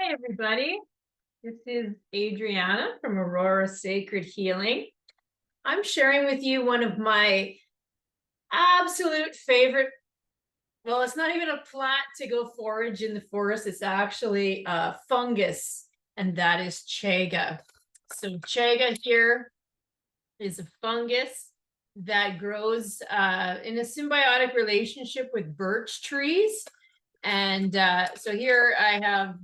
Hi, everybody. This is Adriana from Aurora Sacred Healing. I'm sharing with you one of my absolute favorite. Well, it's not even a plant to go forage in the forest. It's actually a fungus, and that is chaga. So chaga here is a fungus that grows in a symbiotic relationship with birch trees. And so here I have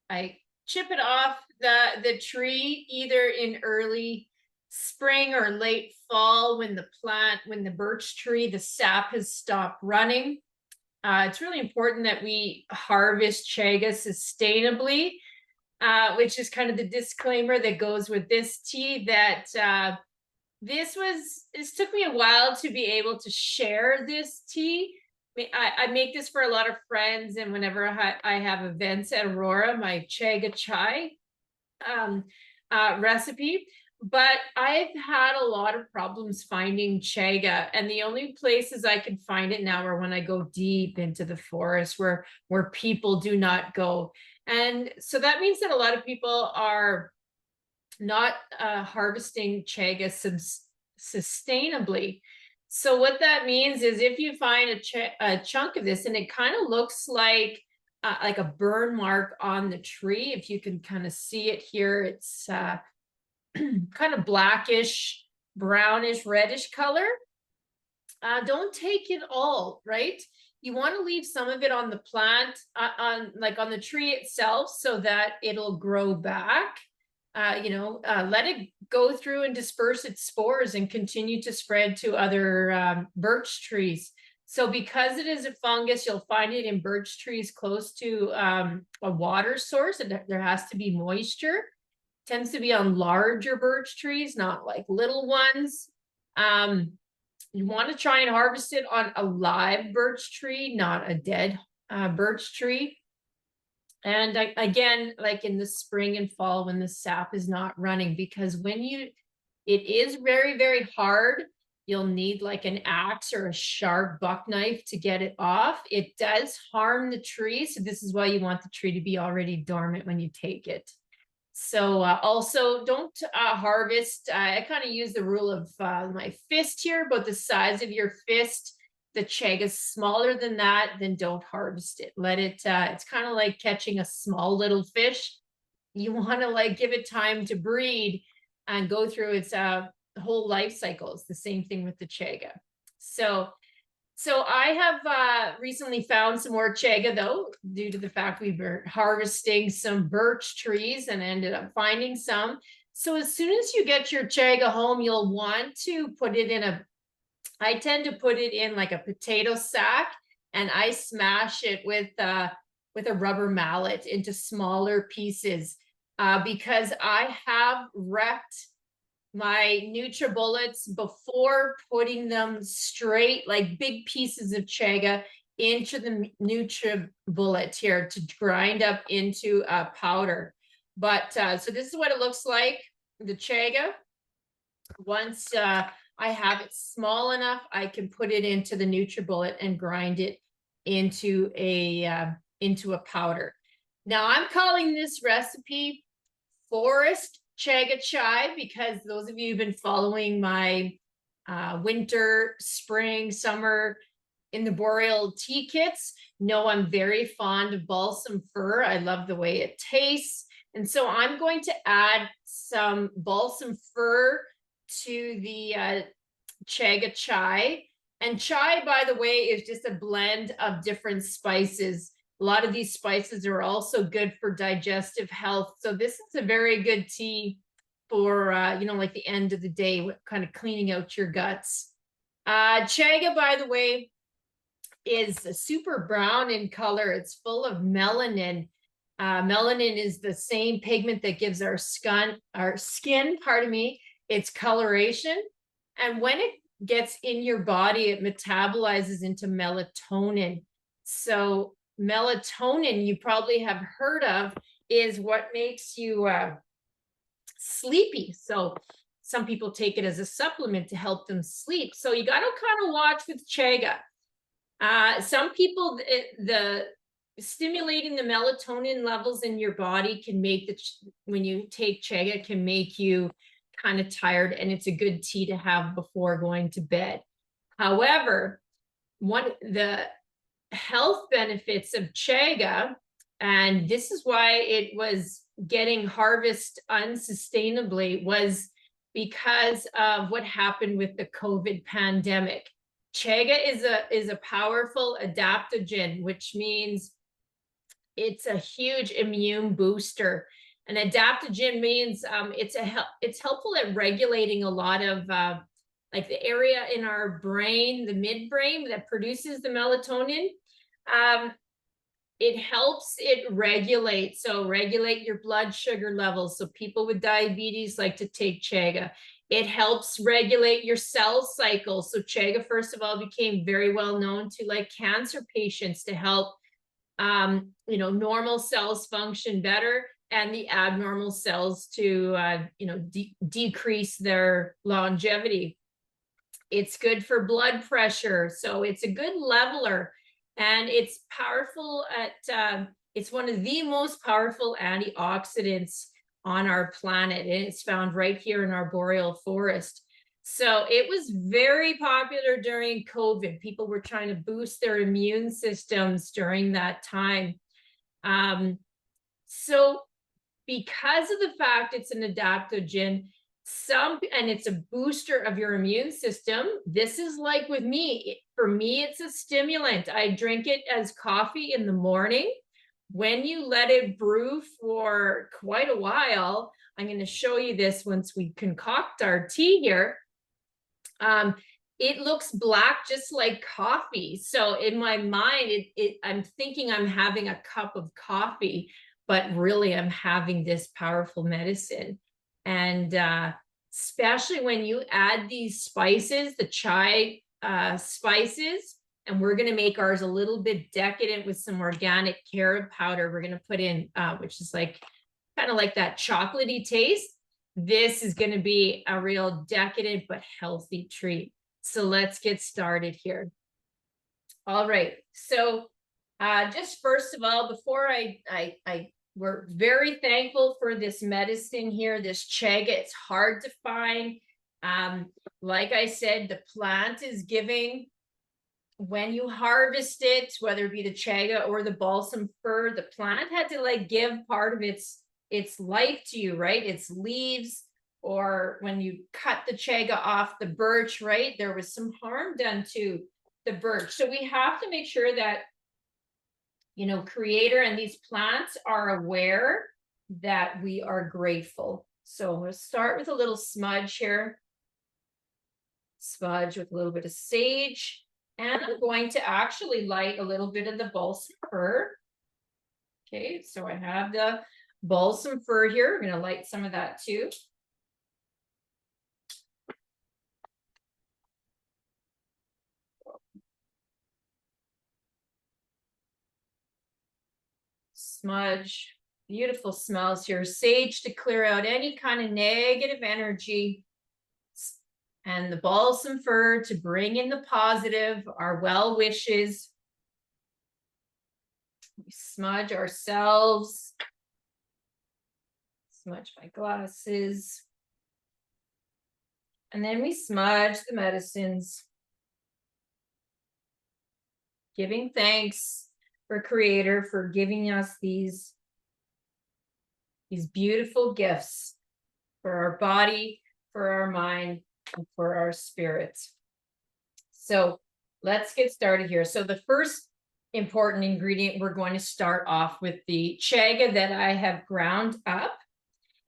I chip it off the tree either in early spring or late fall when the birch tree, the sap has stopped running. It's really important that we harvest chaga sustainably, which is kind of the disclaimer that goes with this tea that this took me a while to be able to share this tea. I make this for a lot of friends, and whenever I have events at Aurora, my Chaga chai recipe. But I've had a lot of problems finding chaga, and the only places I can find it now are when I go deep into the forest where people do not go. And so that means that a lot of people are not harvesting chaga sustainably. So what that means is if you find a chunk of this and it kind of looks like a burn mark on the tree, if you can kind of see it here, it's kind of blackish, brownish, reddish color. Don't take it all, right? You want to leave some of it on the plant, on the tree itself, so that it'll grow back. Let it go through and disperse its spores and continue to spread to other birch trees. So because it is a fungus, you'll find it in birch trees close to a water source, and there has to be moisture. It tends to be on larger birch trees, not like little ones. You want to try and harvest it on a live birch tree, not a dead birch tree. And again, like in the spring and fall when the sap is not running, because it is very, very hard. You'll need like an axe or a sharp buck knife to get it off. It does harm the tree. So this is why you want the tree to be already dormant when you take it. So also don't harvest. I kind of use the rule of my fist here, about the size of your fist. The chaga is smaller than that, then don't harvest it. Let it, it's kind of like catching a small little fish. You want to like give it time to breed and go through its whole life cycle. It's the same thing with the chaga. So I have recently found some more chaga, though, due to the fact we were harvesting some birch trees and ended up finding some. So as soon as you get your chaga home, you'll want to put it in I tend to put it in like a potato sack, and I smash it with a rubber mallet into smaller pieces because I have wrecked my NutriBullets before putting them straight, like big pieces of chaga, into the NutriBullet here to grind up into a powder. But so this is what it looks like, the chaga. Once I have it small enough, I can put it into the NutriBullet and grind it into a powder. Now I'm calling this recipe Forest Chaga Chai because those of you who've been following my winter, spring, summer in the boreal tea kits know I'm very fond of balsam fir. I love the way it tastes. And so I'm going to add some balsam fir to the chaga chai. And chai, by the way, is just a blend of different spices. A lot of these spices are also good for digestive health. So this is a very good tea for, like the end of the day, kind of cleaning out your guts. Chaga, by the way, is super brown in color. It's full of melanin. Melanin is the same pigment that gives our skin, its coloration. And when it gets in your body, it metabolizes into melatonin. So melatonin, you probably have heard of, is what makes you sleepy. So some people take it as a supplement to help them sleep. So you got to kind of watch with chaga. Some people, the stimulating the melatonin levels in your body can make when you take chaga, can make you kind of tired, and it's a good tea to have before going to bed. However, the health benefits of chaga, and this is why it was getting harvested unsustainably, was because of what happened with the COVID pandemic. Chaga is a powerful adaptogen, which means it's a huge immune booster. An adaptogen means it's helpful at regulating a lot of like the area in our brain, the midbrain that produces the melatonin. It helps it regulate, so regulate your blood sugar levels. So people with diabetes like to take chaga. It helps regulate your cell cycle. So chaga, first of all, became very well known to like cancer patients to help normal cells function better, and the abnormal cells to decrease their longevity. It's good for blood pressure, so it's a good leveler, and it's powerful at it's one of the most powerful antioxidants on our planet, and it's found right here in our boreal forest. So it was very popular during COVID. People were trying to boost their immune systems during that time. So because of the fact it's an adaptogen, and it's a booster of your immune system, this is like with me. For me, it's a stimulant. I drink it as coffee in the morning. When you let it brew for quite a while, I'm going to show you this once we concoct our tea here. It looks black, just like coffee. So in my mind, I'm thinking I'm having a cup of coffee, but really I'm having this powerful medicine. And especially when you add these spices, the chai spices, and we're going to make ours a little bit decadent with some organic carob powder we're going to put in, which is like kind of like that chocolatey taste. This is going to be a real decadent but healthy treat. So let's get started here. All right. So just first of all, before we're very thankful for this medicine here, this chaga. It's hard to find. Like I said, the plant is giving, when you harvest it, whether it be the chaga or the balsam fir, the plant had to like give part of its life to you, right? Its leaves, or when you cut the chaga off the birch, right? There was some harm done to the birch. So we have to make sure that, Creator and these plants are aware that we are grateful. So we'll start with a little smudge here. Smudge with a little bit of sage. And I'm going to actually light a little bit of the balsam fir. Okay, so I have the balsam fir here. I'm going to light some of that too. Smudge, beautiful smells here. Sage to clear out any kind of negative energy, and the balsam fir to bring in the positive, our well wishes. We smudge ourselves, smudge my glasses, and then we smudge the medicines, giving thanks for Creator for giving us these beautiful gifts for our body, for our mind, and for our spirits. So let's get started here. So the first important ingredient, we're going to start off with the chaga that I have ground up.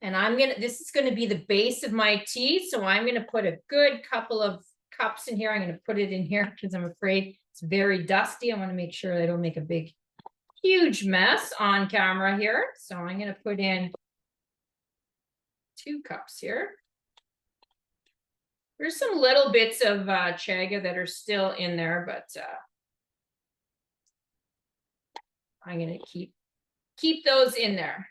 And this is going to be the base of my tea. So I'm going to put a good couple of cups in here. I'm going to put it in here because I'm afraid it's very dusty. I want to make sure I don't make a huge mess on camera here. So I'm going to put in 2 cups here. There's some little bits of chaga that are still in there, but I'm going to keep those in there.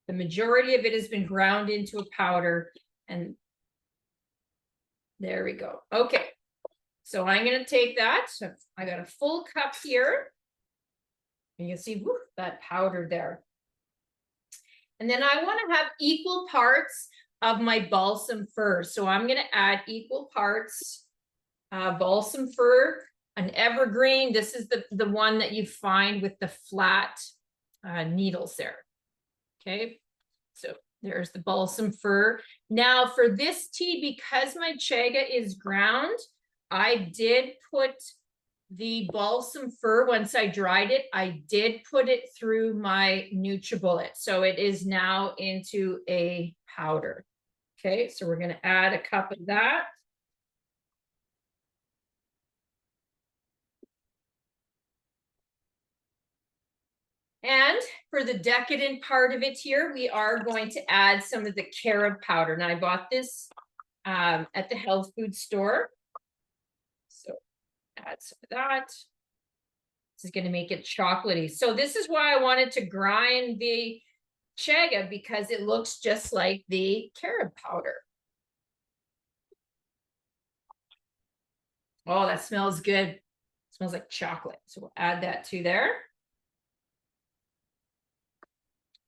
The majority of it has been ground into a powder, and there we go. Okay. So I'm going to take that. So I got a full cup here. And you can see whoop, that powder there. And then I want to have equal parts of my balsam fir. So I'm going to add equal parts balsam fir, an evergreen. This is the one that you find with the flat needles there. Okay, so there's the balsam fir. Now for this tea, because my chaga is ground, I did put the balsam fir, once I dried it, I did put it through my NutriBullet. So it is now into a powder. Okay, so we're going to add a cup of that. And for the decadent part of it here, we are going to add some of the carob powder. Now I bought this at the health food store. So add some of that. This is going to make it chocolatey. So this is why I wanted to grind the chaga, because it looks just like the carob powder. Oh, that smells good. It smells like chocolate. So we'll add that to there.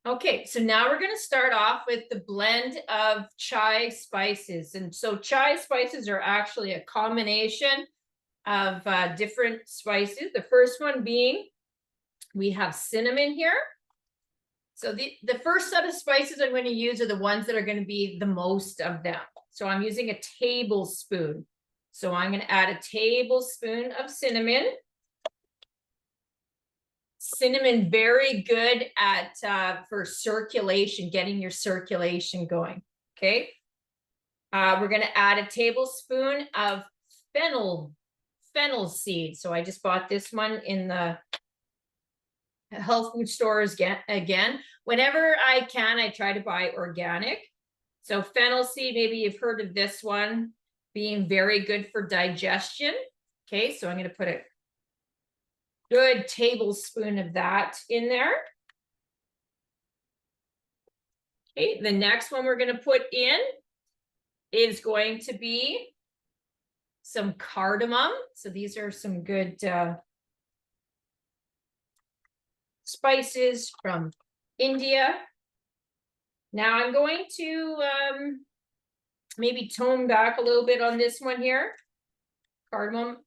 Okay, so now we're going to start off with the blend of chai spices. And so chai spices are actually a combination of different spices. The first one being, we have cinnamon here. So the first set of spices I'm going to use are the ones that are going to be the most of them. So I'm using a tablespoon. So I'm going to add a tablespoon of cinnamon. Cinnamon, very good at for circulation, getting your circulation going. Okay. We're going to add a tablespoon of fennel seed. So I just bought this one in the health food stores again. Whenever I can, I try to buy organic. So fennel seed, maybe you've heard of this one being very good for digestion. Okay, so I'm going to put a good tablespoon of that in there. Okay, the next one we're going to put in is going to be some cardamom. So these are some good spices from India. Now I'm going to maybe tone back a little bit on this one here. Cardamom.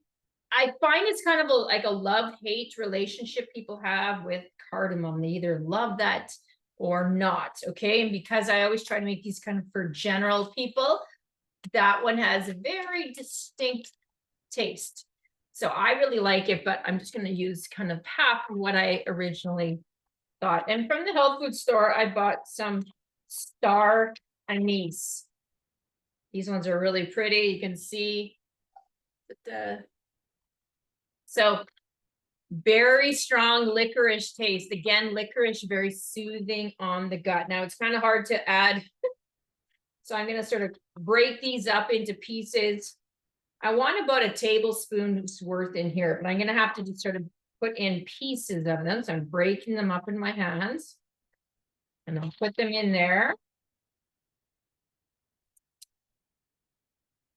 I find it's kind of like a love-hate relationship people have with cardamom. They either love that or not, okay? And because I always try to make these kind of for general people, that one has a very distinct taste. So I really like it, but I'm just going to use kind of half of what I originally thought. And from the health food store, I bought some star anise. These ones are really pretty. You can see that so very strong licorice taste. Again, licorice, very soothing on the gut. Now it's kind of hard to add. So I'm going to sort of break these up into pieces. I want about a tablespoon's worth in here, but I'm going to have to just sort of put in pieces of them. So I'm breaking them up in my hands and I'll put them in there.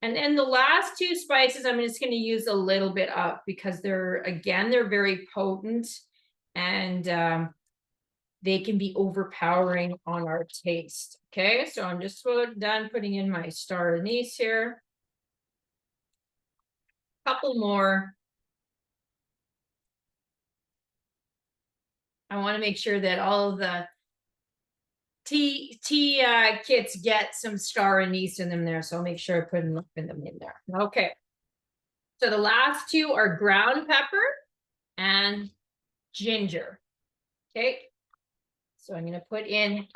And then the last two spices, I'm just going to use a little bit up because they're very potent and they can be overpowering on our taste. Okay, so I'm just done putting in my star anise here. Couple more. I want to make sure that all of the tea kits get some star anise in them there. So I'll make sure I put them in there. Okay. So the last two are ground pepper and ginger. Okay. So I'm going to put in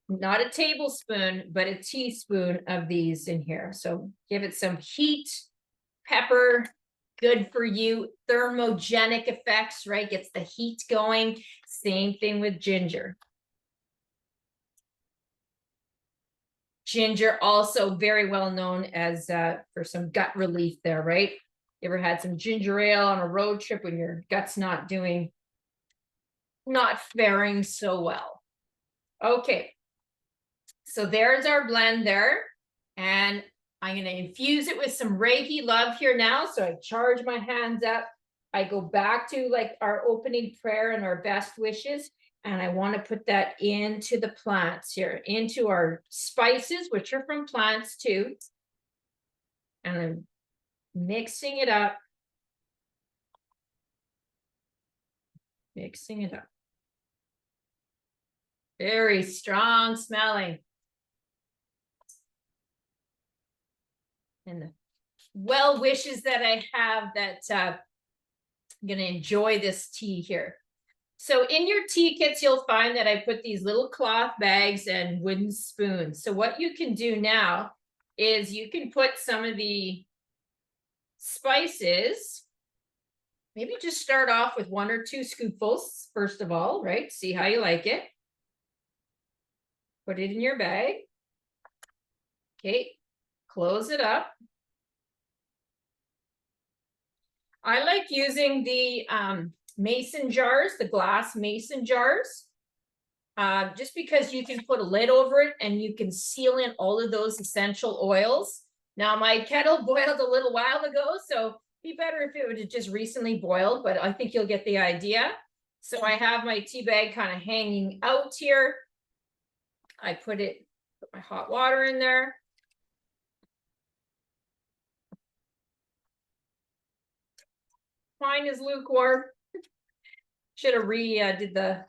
not a tablespoon, but a teaspoon of these in here. So give it some heat. Pepper, good for you. Thermogenic effects, right? Gets the heat going. Same thing with ginger. Ginger also very well known as for some gut relief there, right? You ever had some ginger ale on a road trip when your gut's not faring so well? Okay, so there's our blend there. And I'm going to infuse it with some Reiki love here now. So I charge my hands up. I go back to like our opening prayer and our best wishes. And I want to put that into the plants here, into our spices, which are from plants too. And I'm mixing it up. Mixing it up. Very strong smelling. And the well wishes that I have that I'm going to enjoy this tea here. So in your tea kits, you'll find that I put these little cloth bags and wooden spoons. So what you can do now is you can put some of the spices, maybe just start off with 1 or 2 scoopfuls, first of all, right? See how you like it. Put it in your bag. Okay, close it up. I like using the mason jars, the glass mason jars, just because you can put a lid over it and you can seal in all of those essential oils. Now my kettle boiled a little while ago, so it'd be better if it would have just recently boiled, but I think you'll get the idea. So I have my tea bag kind of hanging out here. I put my hot water in there. Mine is lukewarm. Should have did the.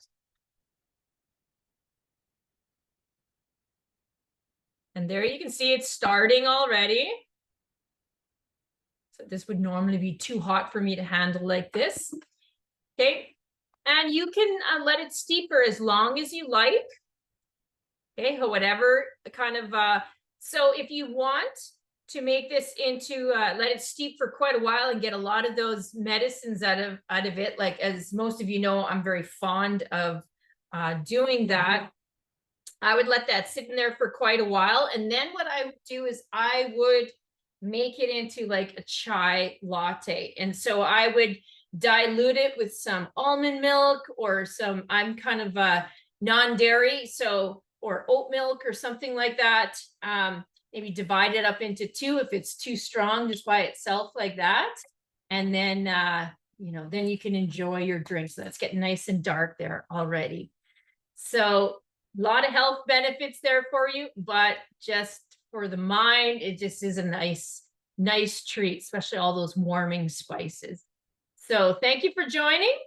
And there you can see it's starting already. So this would normally be too hot for me to handle like this. Okay. And you can let it steep for as long as you like. Okay, whatever kind of, so if you want to make this into, let it steep for quite a while and get a lot of those medicines out of it, like as most of you know, I'm very fond of doing that. I would let that sit in there for quite a while. And then what I would do is I would make it into like a chai latte. And so I would dilute it with some almond milk or some, I'm kind of non-dairy, so, or oat milk or something like that. Maybe divide it up into 2 if it's too strong just by itself like that. And then, you know, then you can enjoy your drink. So that's getting nice and dark there already. So a lot of health benefits there for you, but just for the mind, it just is a nice treat, especially all those warming spices. So thank you for joining,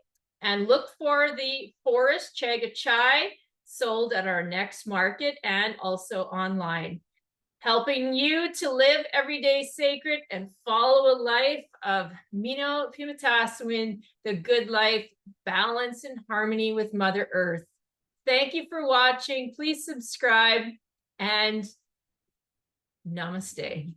and look for the Forest Chaga Chai sold at our next market and also online, helping you to live every day sacred and follow a life of Mino Pimataswin, the good life, balance and harmony with Mother Earth. Thank you for watching. Please subscribe and namaste.